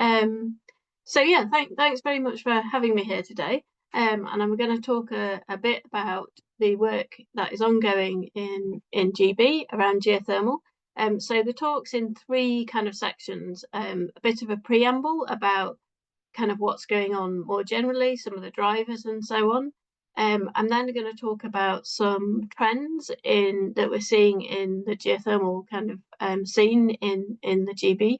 So yeah, thanks very much for having me here today. And I'm going to talk a bit about the work that is ongoing in GB around geothermal. So the talk's in three kind of sections, a bit of a preamble about kind of what's going on more generally, some of the drivers and so on. I'm then going to talk about some trends that we're seeing in the geothermal kind of scene in the GB.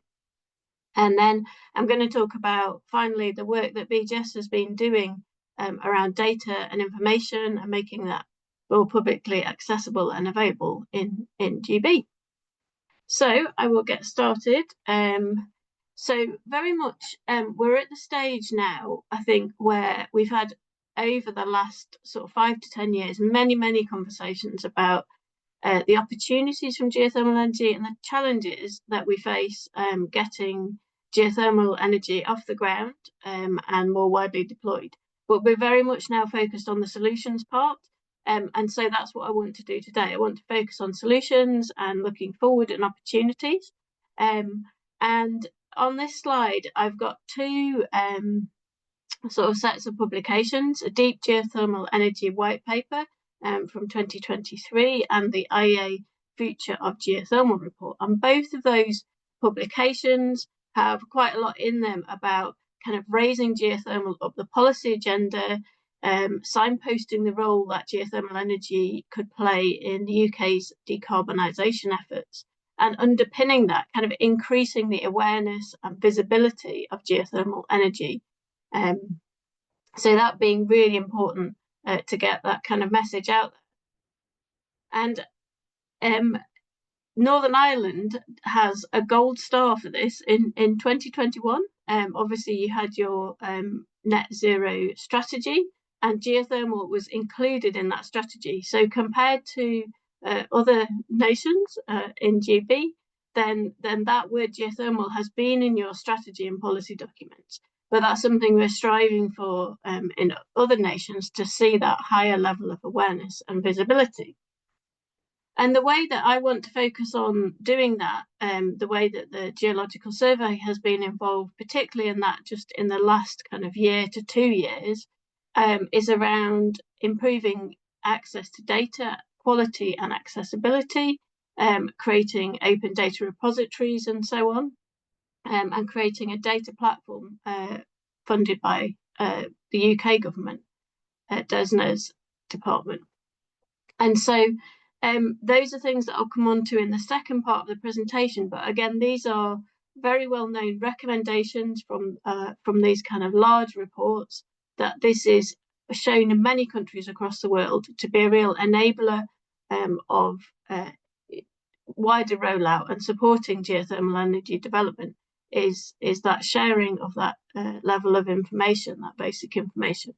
And then I'm going to talk about, finally, the work that BGS has been doing around data and information and making that more publicly accessible and available in GB. So I will get started. So very much we're at the stage now, I think, where we've had over the last sort of 5 to 10 years, many conversations about the opportunities from geothermal energy and the challenges that we face getting geothermal energy off the ground and more widely deployed. But we're very much now focused on the solutions part. And so that's what I want to do today. I want to focus on solutions and looking forward and opportunities. And on this slide, I've got two sort of sets of publications, a deep geothermal energy white paper from 2023 and the IEA Future of Geothermal report. And both of those publications have quite a lot in them about kind of raising geothermal up the policy agenda, signposting the role that geothermal energy could play in the UK's decarbonisation efforts, and underpinning that, kind of increasing the awareness and visibility of geothermal energy. So that being really important to get that kind of message out there. And Northern Ireland has a gold star for this in 2021. Obviously, you had your net zero strategy, and geothermal was included in that strategy. So compared to other nations in GB, then that word geothermal has been in your strategy and policy documents. But that's something we're striving for in other nations, to see that higher level of awareness and visibility. And the way that I want to focus on doing that, the way that the Geological Survey has been involved, particularly in that just in the last kind of year to 2 years, is around improving access to data, quality and accessibility, creating open data repositories and so on, and creating a data platform funded by the UK government, DESNA's department. And so those are things that I'll come on to in the second part of the presentation. But again, these are very well-known recommendations from these kind of large reports, that this is shown in many countries across the world to be a real enabler of wider rollout and supporting geothermal energy development, is that sharing of that level of information, that basic information.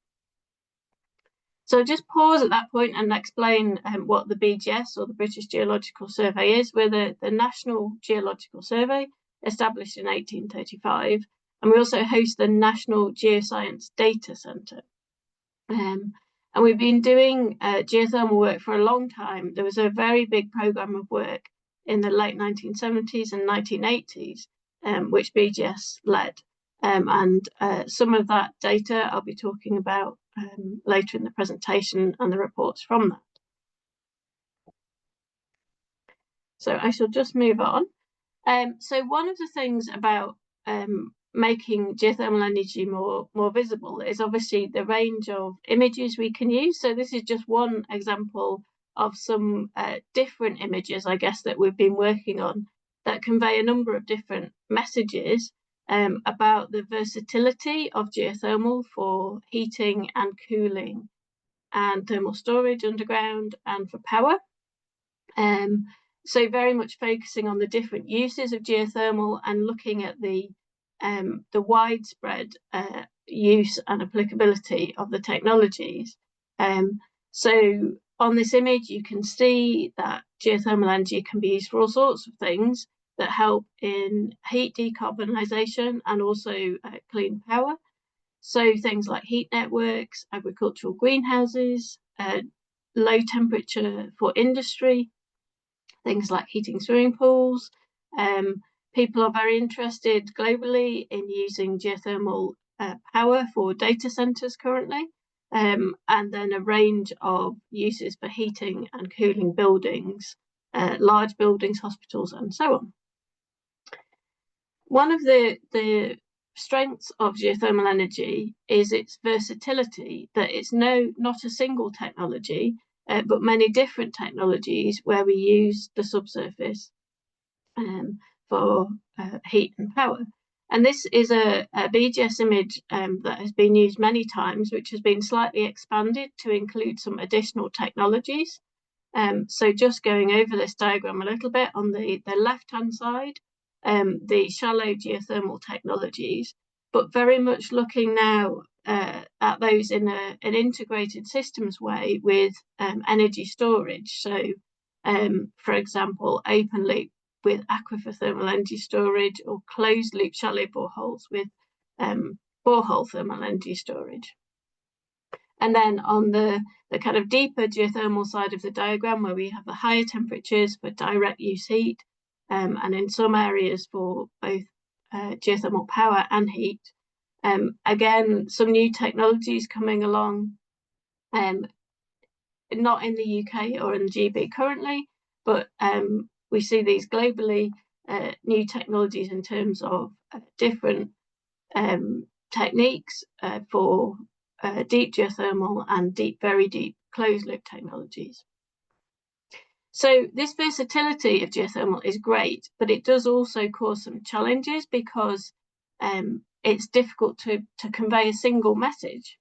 So I'll just pause at that point and explain what the BGS, or the British Geological Survey, is. We're the National Geological Survey, established in 1835, and we also host the National Geoscience Data Centre. And we've been doing geothermal work for a long time. There was a very big programme of work in the late 1970s and 1980s, which BGS led. And some of that data I'll be talking about later in the presentation, and the reports from that. So I shall just move on. So one of the things about making geothermal energy more visible is obviously the range of images we can use. So this is just one example of some different images, I guess, that we've been working on, that convey a number of different messages about the versatility of geothermal for heating and cooling and thermal storage underground and for power. So very much focusing on the different uses of geothermal and looking at the widespread use and applicability of the technologies. So on this image, you can see that geothermal energy can be used for all sorts of things that help in heat decarbonisation and also clean power. So things like heat networks, agricultural greenhouses, low temperature for industry, things like heating swimming pools, People are very interested globally in using geothermal power for data centres currently, and then a range of uses for heating and cooling buildings, large buildings, hospitals, and so on. One of the strengths of geothermal energy is its versatility, that it's not a single technology, but many different technologies where we use the subsurface for heat and power. And this is a BGS image that has been used many times, which has been slightly expanded to include some additional technologies. So just going over this diagram a little bit, on the left-hand side, the shallow geothermal technologies, but very much looking now at those in an integrated systems way with energy storage. So, for example, open loop with aquifer thermal energy storage, or closed loop shallow boreholes with borehole thermal energy storage. And then on the kind of deeper geothermal side of the diagram, where we have the higher temperatures for direct use heat, and in some areas for both geothermal power and heat. Again, some new technologies coming along, not in the UK or in GB currently, but we see these globally, new technologies in terms of different techniques for deep geothermal and very deep closed loop technologies. So this versatility of geothermal is great, but it does also cause some challenges because it's difficult to convey a single message.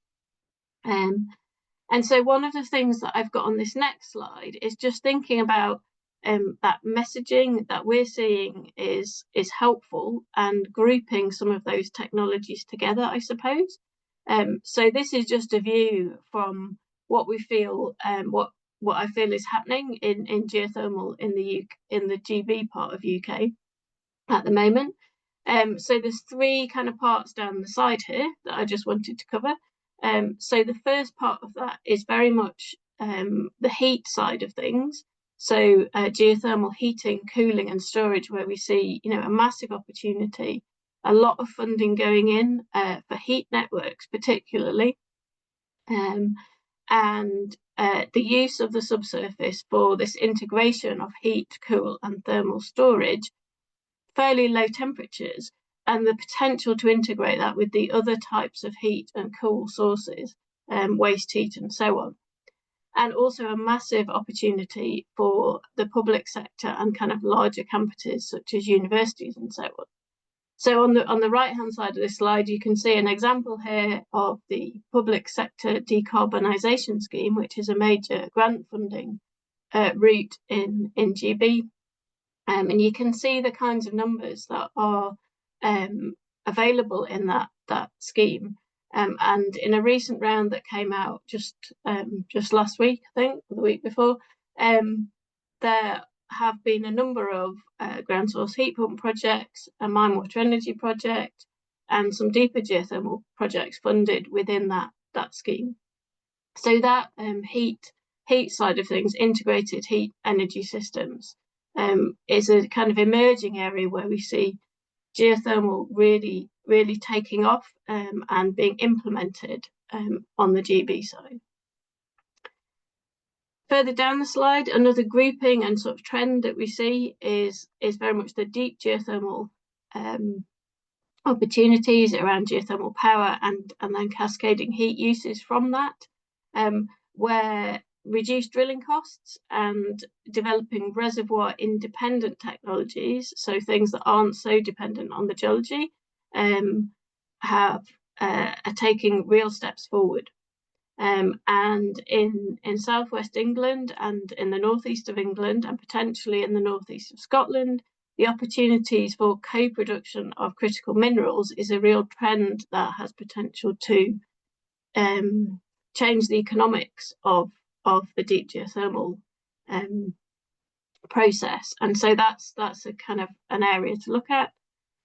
And so one of the things that I've got on this next slide is just thinking about that messaging that we're seeing is helpful, and grouping some of those technologies together, I suppose. So this is just a view from what we feel, what I feel is happening in geothermal in the GB part of UK at the moment. So there's three kind of parts down the side here that I just wanted to cover. So the first part of that is very much the heat side of things. So geothermal heating, cooling, and storage, where we see, a massive opportunity, a lot of funding going in for heat networks, particularly, and the use of the subsurface for this integration of heat, cool, and thermal storage, fairly low temperatures, and the potential to integrate that with the other types of heat and cool sources, waste heat, and so on. And also a massive opportunity for the public sector and kind of larger campuses such as universities and so on. So on the right-hand side of this slide, you can see an example here of the public sector decarbonisation scheme, which is a major grant funding route in GB. And you can see the kinds of numbers that are available in that scheme. And in a recent round that came out just last week, I think, or the week before, there have been a number of ground source heat pump projects, a mine water energy project, and some deeper geothermal projects funded within that scheme. So that heat side of things, integrated heat energy systems, is a kind of emerging area where we see geothermal really taking off and being implemented on the GB side. Further down the slide, another grouping and sort of trend that we see is very much the deep geothermal opportunities around geothermal power and then cascading heat uses from that, where reduced drilling costs and developing reservoir independent technologies, so things that aren't so dependent on the geology, are taking real steps forward. And in southwest England and in the northeast of England, and potentially in the northeast of Scotland, the opportunities for co-production of critical minerals is a real trend that has potential to change the economics of the deep geothermal process. And so that's a kind of an area to look at.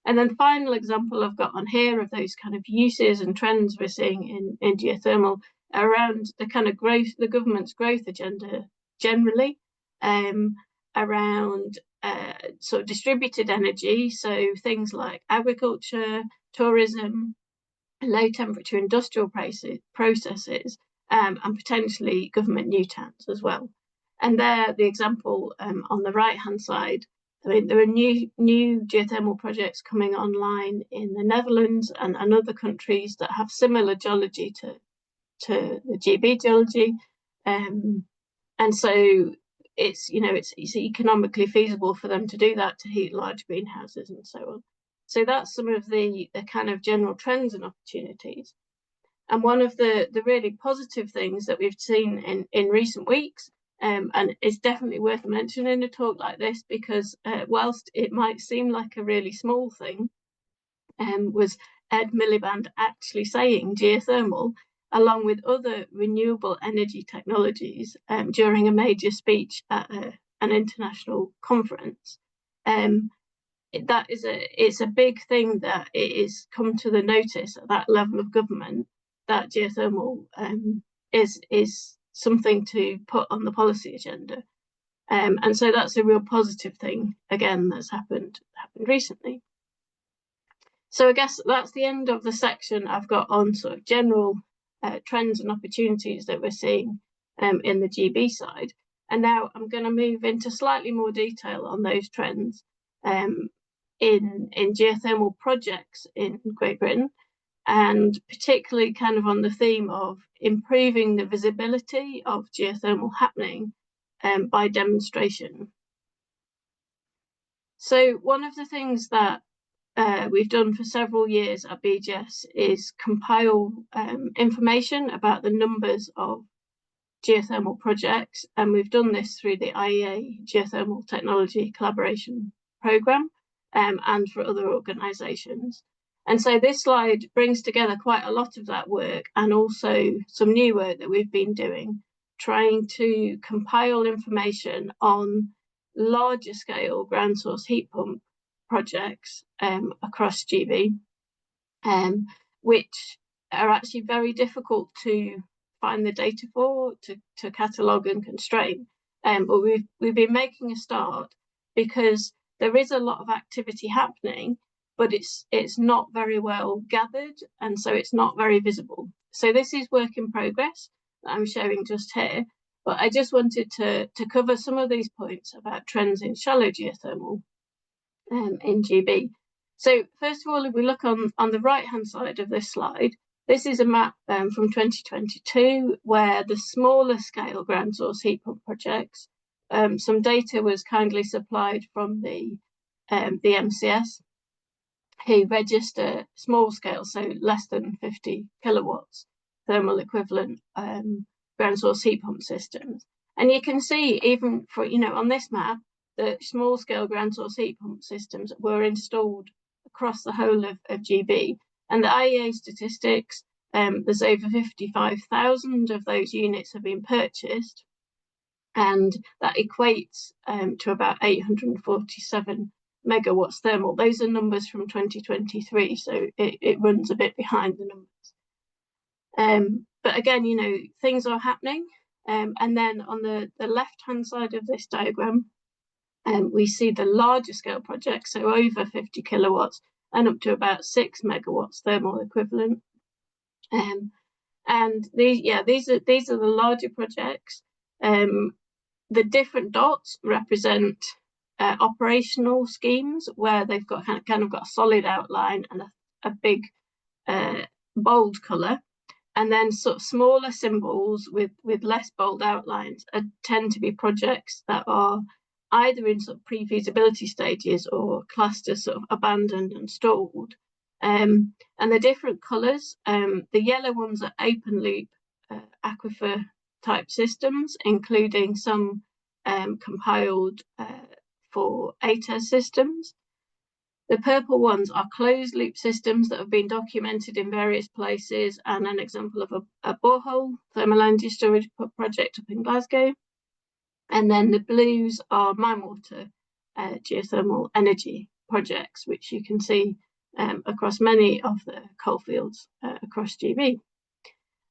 And then final example I've got on here of those kind of uses and trends we're seeing in geothermal around the kind of growth, the government's growth agenda generally, around sort of distributed energy, so things like agriculture, tourism, low temperature industrial processes, and potentially government new towns as well. And there, the example on the right hand side, I mean, there are new geothermal projects coming online in the Netherlands and other countries that have similar geology to the GB geology, and so it's economically feasible for them to do that, to heat large greenhouses and so on. So that's some of the kind of general trends and opportunities. And one of the really positive things that we've seen in recent weeks, and it's definitely worth mentioning in a talk like this, because whilst it might seem like a really small thing, was Ed Miliband actually saying geothermal, along with other renewable energy technologies, during a major speech at an international conference. It's a big thing that it is come to the notice at that level of government that geothermal is something to put on the policy agenda, and so that's a real positive thing again that's happened recently. So I guess that's the end of the section I've got on sort of general trends and opportunities that we're seeing in the GB side, and now I'm going to move into slightly more detail on those trends in geothermal projects in Great Britain, and particularly kind of on the theme of improving the visibility of geothermal happening by demonstration. So one of the things that we've done for several years at BGS is compile information about the numbers of geothermal projects, and we've done this through the IEA Geothermal Technology Collaboration Programme and for other organisations. And so this slide brings together quite a lot of that work, and also some new work that we've been doing, trying to compile information on larger scale ground source heat pump projects across GB, which are actually very difficult to find the data for, to catalogue and constrain. But we've been making a start, because there is a lot of activity happening, but it's not very well gathered, and so it's not very visible. So this is work in progress that I'm showing just here, but I just wanted to cover some of these points about trends in shallow geothermal in GB. So first of all, if we look on the right hand side of this slide, this is a map from 2022 where the smaller scale ground source heat pump projects, some data was kindly supplied from the MCS, who register small scale, so less than 50 kilowatts thermal equivalent ground source heat pump systems. And you can see, even for, on this map, the small scale ground source heat pump systems were installed across the whole of GB. And the IEA statistics, there's over 55,000 of those units have been purchased, and that equates to about 847 megawatts thermal. Those are numbers from 2023, so it runs a bit behind the numbers. But again, things are happening. And then on the left-hand side of this diagram, we see the larger scale projects, so over 50 kilowatts and up to about 6 megawatts thermal equivalent. And these are the larger projects. The different dots represent operational schemes where they've got kind of got a solid outline and a big bold colour, and then sort of smaller symbols with less bold outlines tend to be projects that are either in sort of pre-feasibility stages or classed as sort of abandoned and stalled. And the different colours, the yellow ones are open loop aquifer type systems, including some compiled for ATES systems. The purple ones are closed loop systems that have been documented in various places, and an example of a borehole thermal energy storage project up in Glasgow. And then the blues are mine water geothermal energy projects, which you can see across many of the coalfields across GB.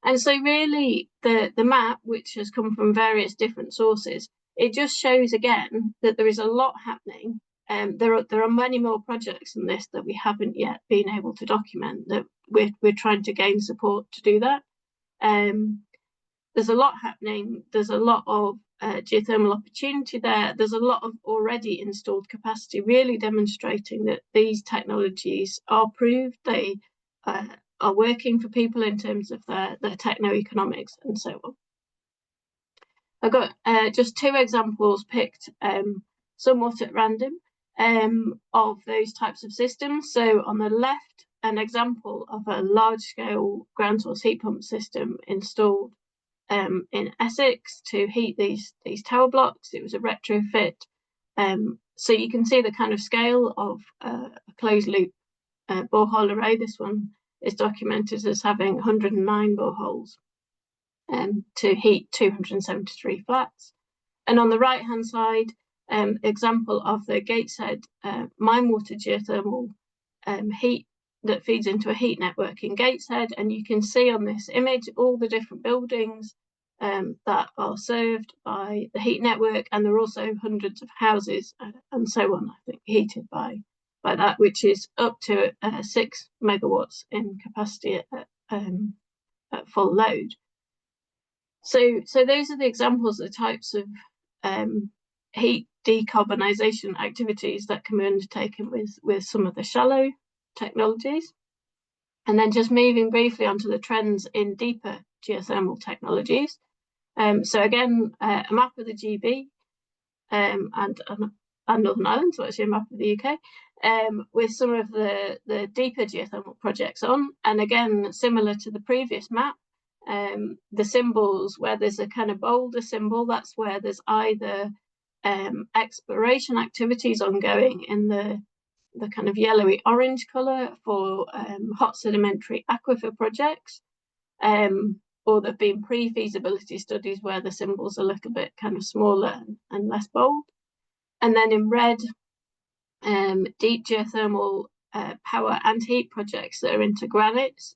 And so really the map, which has come from various different sources, it just shows again that there is a lot happening. There are many more projects than this that we haven't yet been able to document, that we're trying to gain support to do that. There's a lot happening. There's a lot of geothermal opportunity there. There's a lot of already installed capacity, really demonstrating that these technologies are proved. They are working for people in terms of their techno-economics and so on. I've got just two examples picked somewhat at random of those types of systems. So on the left, an example of a large-scale ground source heat pump system installed in Essex to heat these tower blocks. It was a retrofit. So you can see the kind of scale of a closed loop borehole array. This one is documented as having 109 boreholes to heat 273 flats. And on the right hand side, example of the Gateshead mine water geothermal heat that feeds into a heat network in Gateshead. And you can see on this image all the different buildings that are served by the heat network, and there are also hundreds of houses and so on, I think, heated by that, which is up to 6 megawatts in capacity at full load. So those are the examples of the types of heat decarbonisation activities that can be undertaken with some of the shallow technologies. And then just moving briefly onto the trends in deeper geothermal technologies. So again, a map of the GB and Northern Ireland, so actually a map of the UK, with some of the deeper geothermal projects on. And again, similar to the previous map, the symbols where there's a kind of bolder symbol, that's where there's either exploration activities ongoing in the kind of yellowy orange colour for hot sedimentary aquifer projects, or there've been pre-feasibility studies where the symbol's a little bit kind of smaller and less bold. And then in red, deep geothermal power and heat projects that are into granites,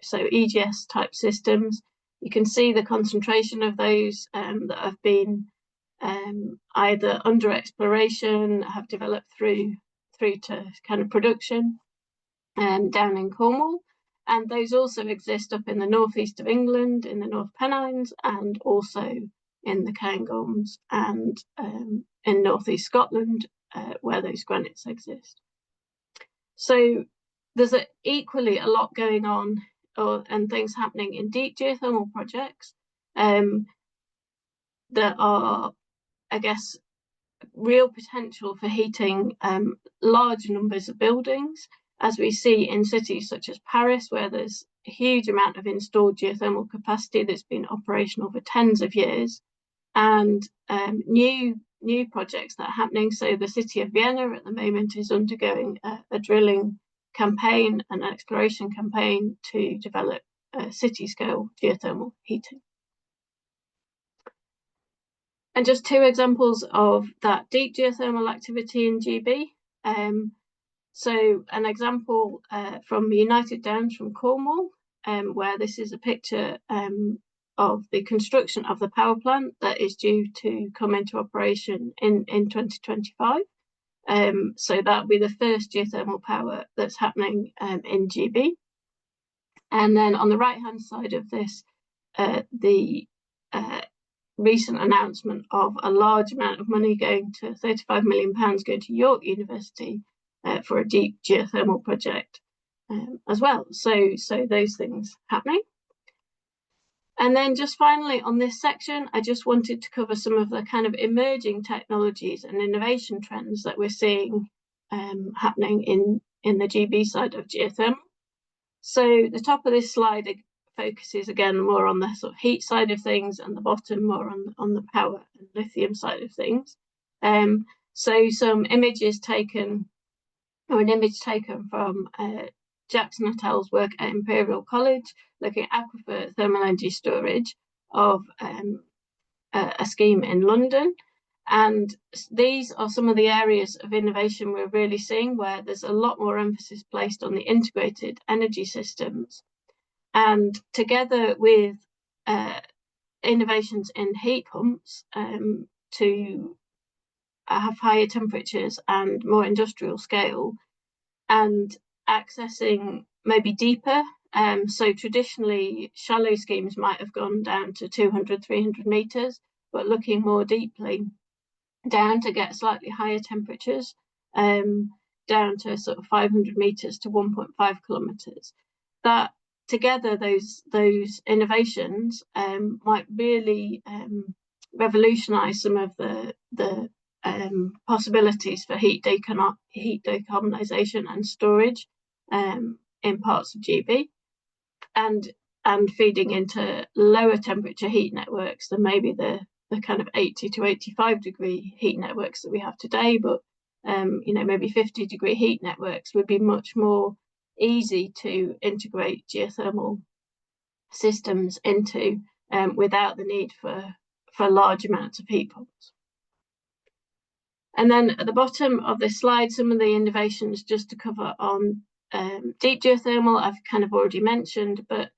so EGS type systems. You can see the concentration of those that have been either under exploration, have developed through to kind of production down in Cornwall. And those also exist up in the northeast of England, in the North Pennines, and also in the Cairngorms and in northeast Scotland, where those granites exist. So there's equally a lot going on and things happening in deep geothermal projects that are, I guess, real potential for heating large numbers of buildings, as we see in cities such as Paris, where there's a huge amount of installed geothermal capacity that's been operational for tens of years, and new projects that are happening. So the city of Vienna at the moment is undergoing a drilling campaign, an exploration campaign to develop city-scale geothermal heating. And just two examples of that deep geothermal activity in GB. So an example from United Downs from Cornwall, where this is a picture of the construction of the power plant that is due to come into operation in 2025. So that'll be the first geothermal power that's happening in GB. And then on the right-hand side of this, the recent announcement of a large amount of money going to £35 million going to York University for a deep geothermal project as well. So those things happening. And then just finally on this section, I just wanted to cover some of the kind of emerging technologies and innovation trends that we're seeing happening in the GB side of geothermal. So the top of this slide focuses again more on the sort of heat side of things, and the bottom more on the power and lithium side of things. So some images taken, or an image taken from Jackson et al.'s work at Imperial College, looking at aquifer thermal energy storage of a scheme in London. And these are some of the areas of innovation we're really seeing, where there's a lot more emphasis placed on the integrated energy systems. And together with innovations in heat pumps, to have higher temperatures and more industrial scale, and accessing maybe deeper. So traditionally, shallow schemes might have gone down to 200, 300 meters, but looking more deeply down to get slightly higher temperatures, down to sort of 500 meters to 1.5 kilometers. That together, those innovations might really revolutionize some of the possibilities for heat decarbonisation and storage in parts of GB, and feeding into lower temperature heat networks than maybe the kind of 80 to 85 degree heat networks that we have today, but maybe 50 degree heat networks would be much more easy to integrate geothermal systems into without the need for large amounts of heat pumps. And then at the bottom of this slide, some of the innovations just to cover on deep geothermal, I've kind of already mentioned, but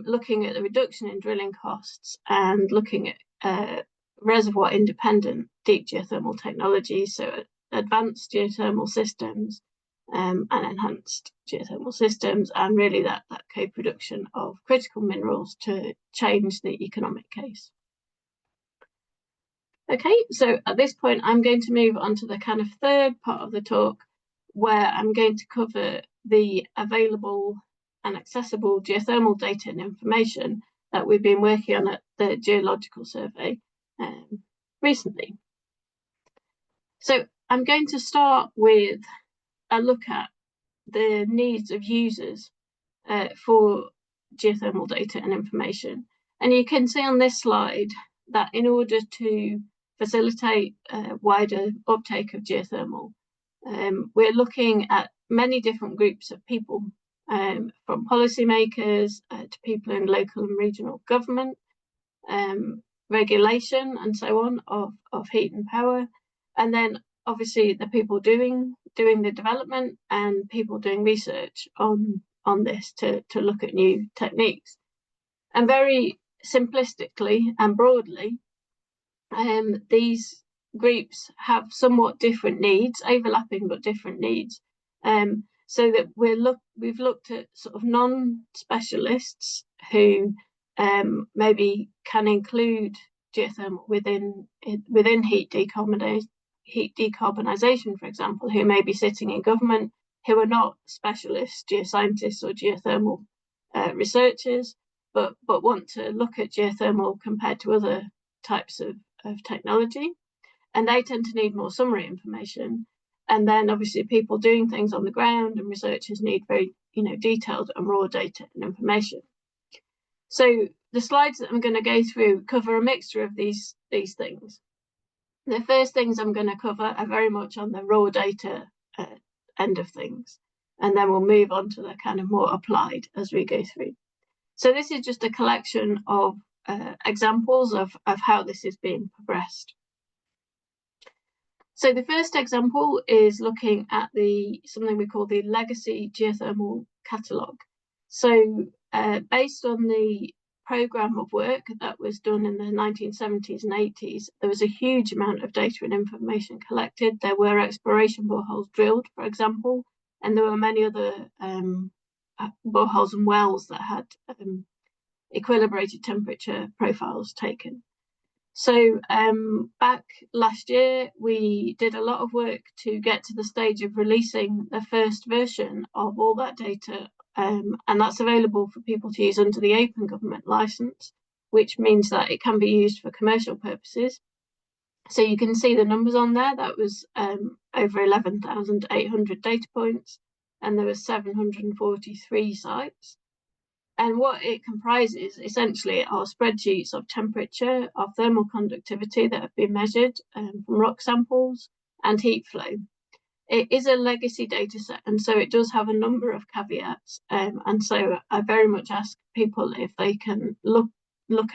looking at the reduction in drilling costs and looking at reservoir independent deep geothermal technologies, so advanced geothermal systems and enhanced geothermal systems, and really that co-production of critical minerals to change the economic case. Okay, so at this point, I'm going to move on to the kind of third part of the talk, where I'm going to cover the available and accessible geothermal data and information that we've been working on at the Geological Survey recently. So I'm going to start with a look at the needs of users for geothermal data and information. And you can see on this slide that in order to facilitate wider uptake of geothermal, we're looking at many different groups of people, from policymakers to people in local and regional government, regulation and so on of heat and power, and then obviously the people doing the development and people doing research on this to look at new techniques. And very simplistically and broadly, these groups have somewhat different needs, overlapping but different needs. So that we've looked at sort of non-specialists who maybe can include geothermal within heat decarbonisation, for example, who may be sitting in government, who are not specialists, geoscientists or geothermal researchers, but want to look at geothermal compared to other types of technology, and they tend to need more summary information. And then obviously people doing things on the ground and researchers need very detailed and raw data and information. So the slides that I'm going to go through cover a mixture of these things. The first things I'm going to cover are very much on the raw data end of things, and then we'll move on to the kind of more applied as we go through. So this is just a collection of examples of how this is being progressed. So the first example is looking at something we call the legacy geothermal catalogue. So based on the programme of work that was done in the 1970s and 80s, there was a huge amount of data and information collected. There were exploration boreholes drilled, for example, and there were many other boreholes and wells that had equilibrated temperature profiles taken. So back last year, we did a lot of work to get to the stage of releasing the first version of all that data, and that's available for people to use under the Open Government Licence, which means that it can be used for commercial purposes. So you can see the numbers on there. That was over 11,800 data points, and there were 743 sites. And what it comprises essentially are spreadsheets of temperature, of thermal conductivity that have been measured from rock samples, and heat flow. It is a legacy data set, and so it does have a number of caveats. And so I very much ask people if they can look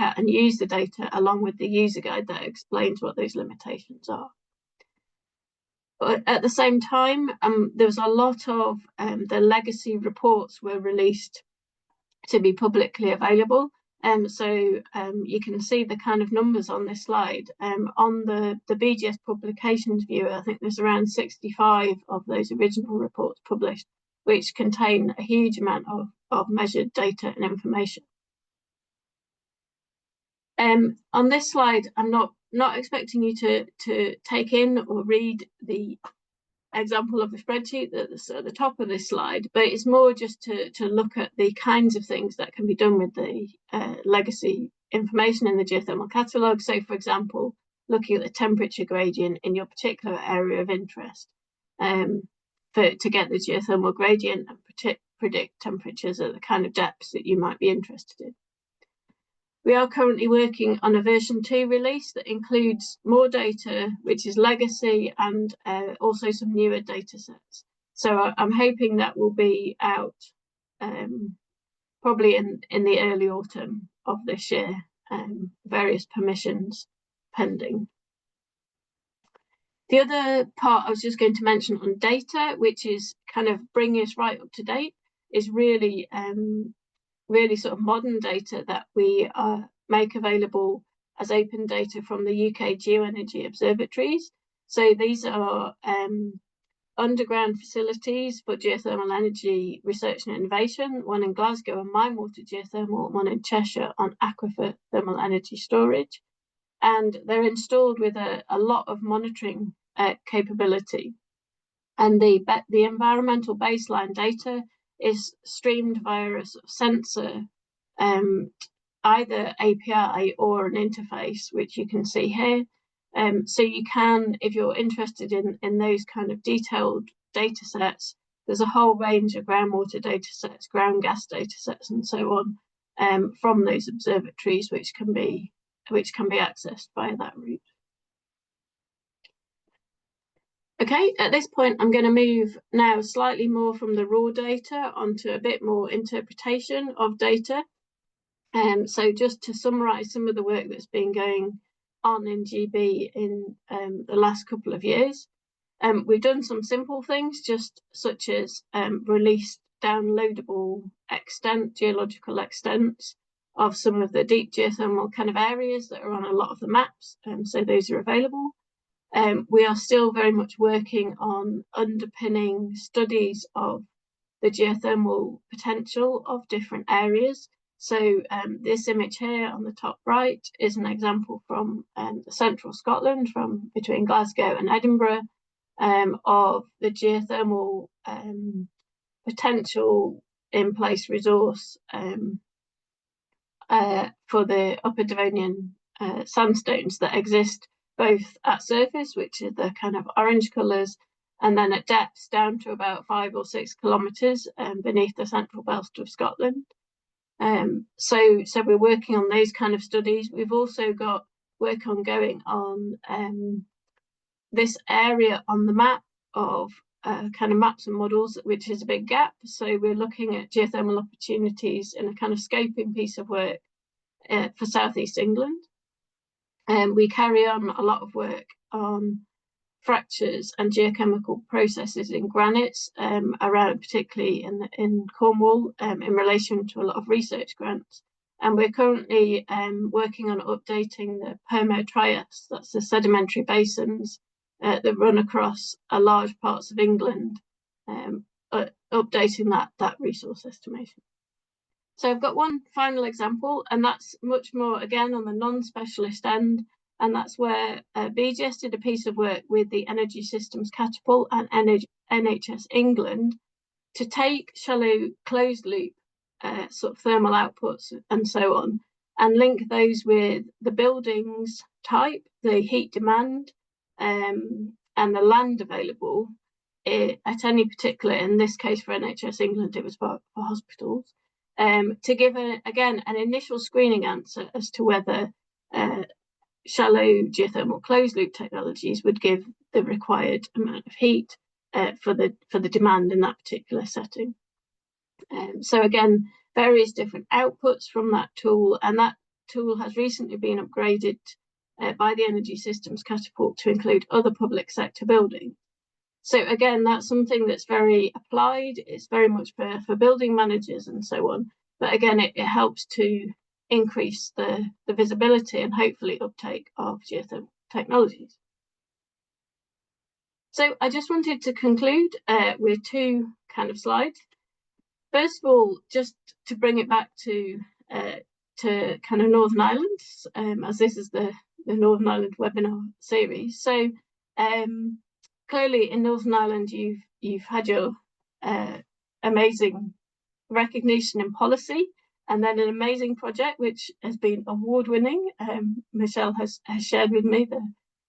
at and use the data along with the user guide that explains what those limitations are. But at the same time, there was a lot of the legacy reports were released to be publicly available, You can see the kind of numbers on this slide. On the BGS publications viewer, I think there's around 65 of those original reports published, which contain a huge amount of measured data and information. On this slide, I'm not expecting you to take in or read the example of the spreadsheet that's at the top of this slide, but it's more just to look at the kinds of things that can be done with the legacy information in the geothermal catalogue. So, for example, looking at the temperature gradient in your particular area of interest to get the geothermal gradient and predict temperatures at the kind of depths that you might be interested in. We are currently working on a version 2 release that includes more data, which is legacy, and also some newer data sets. So I'm hoping that will be out probably in the early autumn of this year, various permissions pending. The other part I was just going to mention on data, which is kind of bringing us right up to date, is really sort of modern data that we make available as open data from the UK Geoenergy observatories. So these are underground facilities for geothermal energy research and innovation, one in Glasgow on mine water geothermal, one in Cheshire on aquifer thermal energy storage. And they're installed with a lot of monitoring capability. And the environmental baseline data is streamed via a sort of sensor, either API or an interface, which you can see here. So you can, if you're interested in those kind of detailed data sets, there's a whole range of groundwater data sets, ground gas data sets, and so on, from those observatories, which can be accessed via that route. Okay, at this point, I'm going to move now slightly more from the raw data onto a bit more interpretation of data. So just to summarise some of the work that's been going on in GB in the last couple of years. We've done some simple things, just such as released downloadable geological extents of some of the deep geothermal kind of areas that are on a lot of the maps. So those are available. We are still very much working on underpinning studies of the geothermal potential of different areas. So this image here on the top right is an example from the central Scotland, from between Glasgow and Edinburgh, of the geothermal potential in place resource for the Upper Devonian sandstones that exist both at surface, which are the kind of orange colours, and then at depths down to about 5 or 6 kilometres beneath the central belt of Scotland. So we're working on those kind of studies. We've also got work ongoing on this area on the map of kind of maps and models, which is a big gap. So we're looking at geothermal opportunities in a kind of scoping piece of work for Southeast England. We carry on a lot of work on fractures and geochemical processes in granites around, particularly in Cornwall, in relation to a lot of research grants. And we're currently working on updating the Permo-Trias, that's the sedimentary basins that run across large parts of England, updating that resource estimation. So I've got one final example, and that's much more, again, on the non-specialist end, and that's where BGS did a piece of work with the Energy Systems Catapult and NHS England to take shallow closed loop sort of thermal outputs and so on, and link those with the buildings type, the heat demand, and the land available at any particular, in this case for NHS England, it was for hospitals, to give, again, an initial screening answer as to whether shallow geothermal closed loop technologies would give the required amount of heat for the demand in that particular setting. So again, various different outputs from that tool, and that tool has recently been upgraded by the Energy Systems Catapult to include other public sector buildings. So again, that's something that's very applied. It's very much for building managers and so on. But again, it helps to increase the visibility and hopefully uptake of geothermal technologies. So I just wanted to conclude with two kind of slides. First of all, just to bring it back to kind of Northern Ireland, as this is the Northern Ireland webinar series. So clearly in Northern Ireland, you've had your amazing recognition in policy, and then an amazing project which has been award-winning. Michelle has shared with me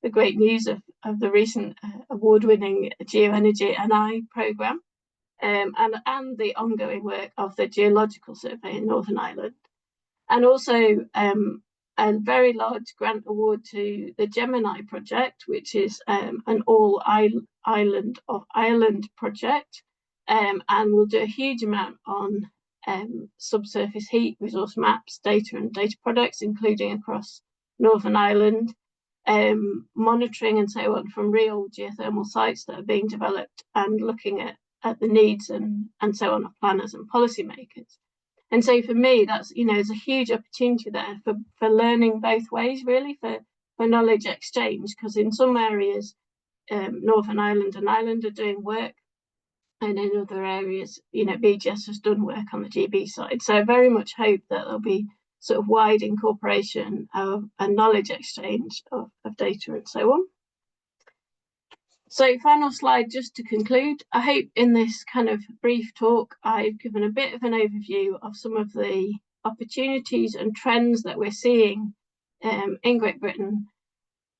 the great news of the recent award-winning Geoenergy NI programme, and the ongoing work of the Geological Survey in Northern Ireland, and also a very large grant award to the Gemini project, which is an all-island of Ireland project, and will do a huge amount on subsurface heat, resource maps, data and data products, including across Northern Ireland, monitoring and so on from real geothermal sites that are being developed, and looking at the needs and so on of planners and policymakers. And so for me, that's, there's a huge opportunity there for learning both ways, really, for knowledge exchange, because in some areas, Northern Ireland and Ireland are doing work, and in other areas, BGS has done work on the GB side. So I very much hope that there'll be sort of wide incorporation of a knowledge exchange of data and so on. So final slide, just to conclude, I hope in this kind of brief talk, I've given a bit of an overview of some of the opportunities and trends that we're seeing in Great Britain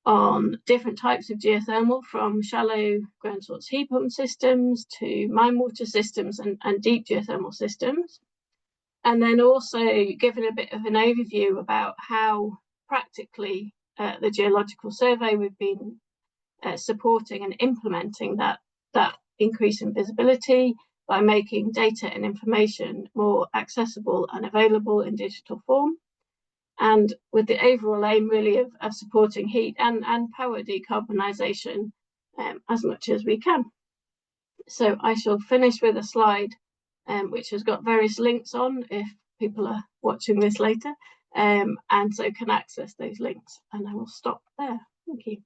on different types of geothermal, from shallow ground source heat pump systems to mine water systems and deep geothermal systems. And then also given a bit of an overview about how practically the Geological Survey we've been supporting and implementing that increase in visibility by making data and information more accessible and available in digital form, and with the overall aim really of supporting heat and power decarbonisation as much as we can. So I shall finish with a slide which has got various links on if people are watching this later, and so can access those links, and I will stop there. Thank you.